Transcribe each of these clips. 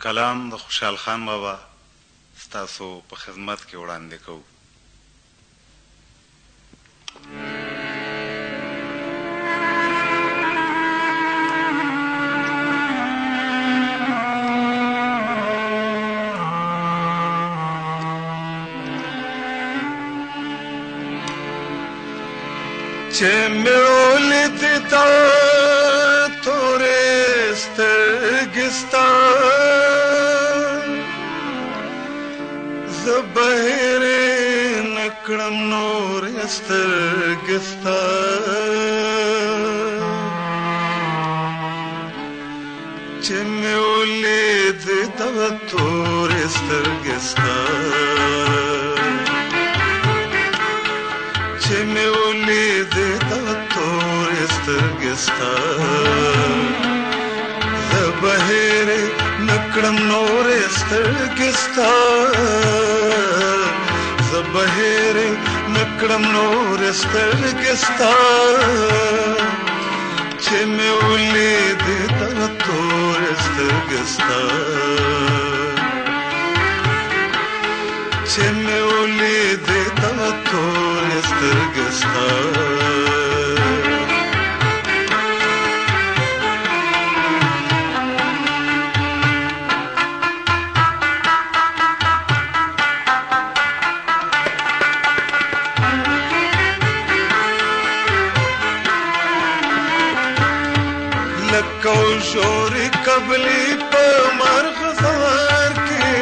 کلام د خوشحال خان بابا ستاسو په خدمت کې وړاندې کوو. چې مې ولید تا تورې سترګې ستا زه بهرې نه کړم نورې سترګې ستا چې مې ولید تا تورې سترګې ستا چې مې ولید تا تورې سترګې ستا زه بهرې نه کړم نورې سترګې ستا زه بهرې نه کړم نورې سترګې ستا چې مې ولید تا تورې سترګې ستا چې مې ولید تا تورې سترګې ستا لکه شوري قبلي په مرغزار کې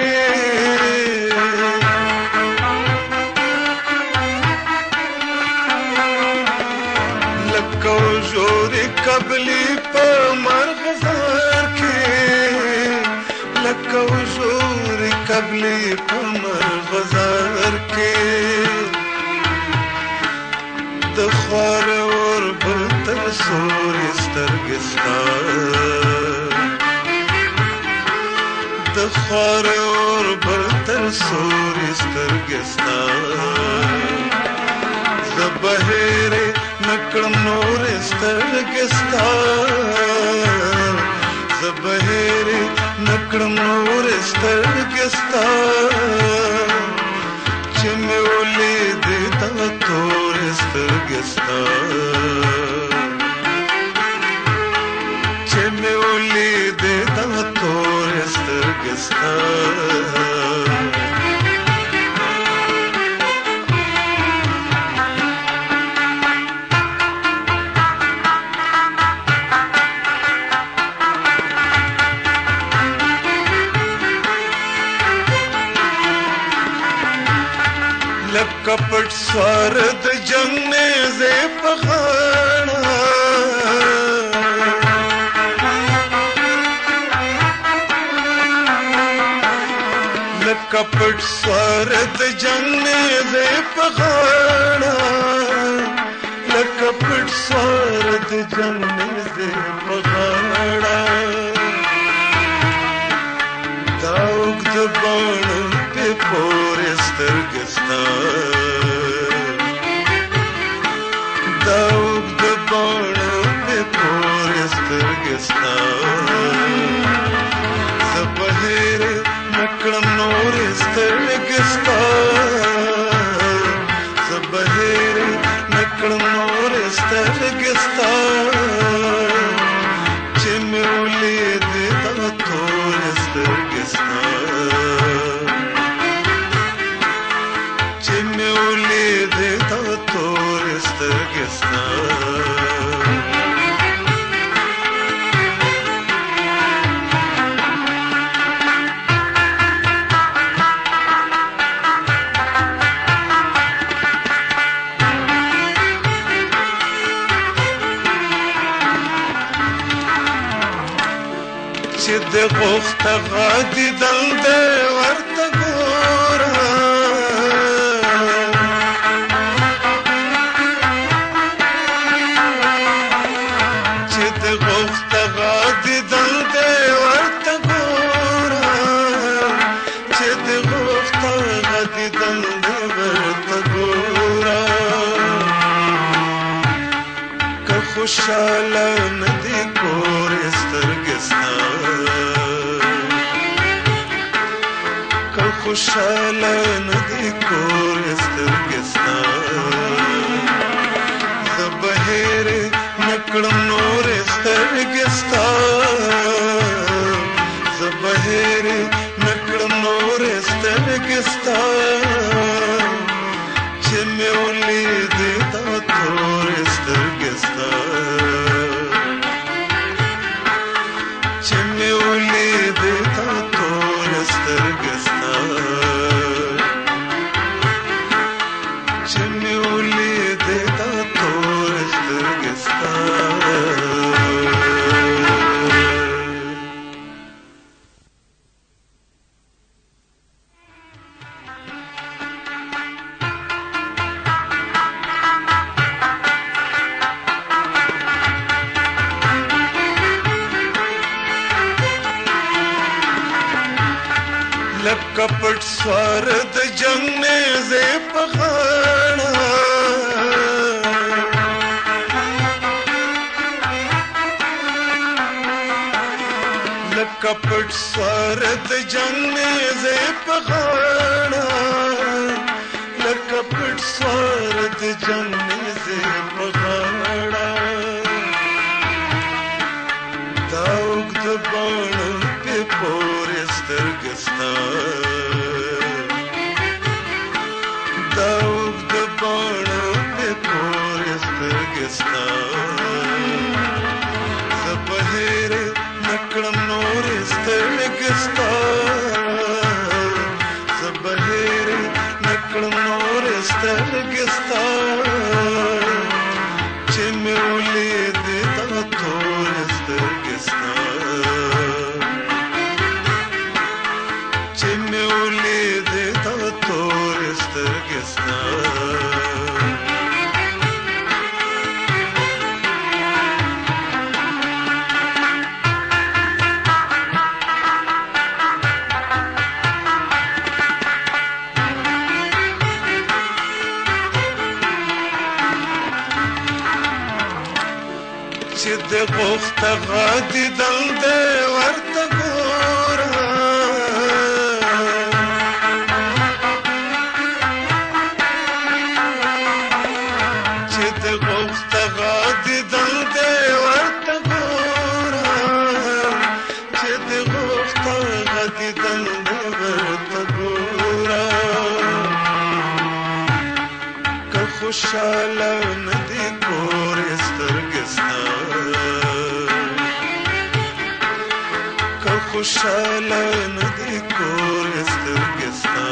قبلی په مرغزار کې لکه حضور قبلی په مرغزار کې د خوار اور بتر سورې سترګې ستا د خوار اور بتر سورې سترګې ستا زه بهرې نکړم نورې سترګې ستا زه بهرې نکړم نورې سترګې ستا چې مې ولیدې تا تورې سترګې ستا چې مې ولیدې تا تورې سترګې ستا کپټ سوار د جنگ نیزه په غاړه کپټ سوار د جنگ نیزه په غاړه کپټ سوار د جنگ نیزه په غاړه دا اوږد بڼ په پورې سترګې ستا دا اوږد بڼ په پورې سترګې ستا زه بهرې نه کړم نورې سترګې ستا زه بهرې نه کړم نورې سترګې ستا چې مې ولیدې تا تورې سترګې ستا چې مې ولیدې تا تورې سترګې ستا چې د غوښته غادي دل دې ورته ګوره چې د غوښته غادي دل دې ورته ګوره چې د غوښته غادي دل دې ورته ګوره که خوشاله نه دي کور سترګې ستا خوشاله ندی کور سترګستا د بهر نکړم نور سترګستا د بهر نکړم نور سترګستا چې مې ولید دا تور سترګستا چې مې ولید دا تور سترګستا چې مې ولید دا تور سترګستا لکه پټ سوار د جنگ نیزې په غاړه لکه پټ سوار د جنگ نیزې په غاړه لکه پټ سوار د جنگ نیزې په غاړه دا اوږد باڼه پې پورې سترګستا دا اوږد باڼه پې پورې سترګستا زه بهر نکړم نور سترګستا زه بهر نکړم نور سترګستا چې مې ولید دا تور سترګستا چې مې ولید دا تور سترګستا چې د غوښته غادي دل دې ورته ګوره چې د غوښته غادي دل دې ورته ګوره چې د غوښته غادي دل دې ورته ګوره که خوشاله ندی کور سترګستا که خوشاله ندی کور سترګستا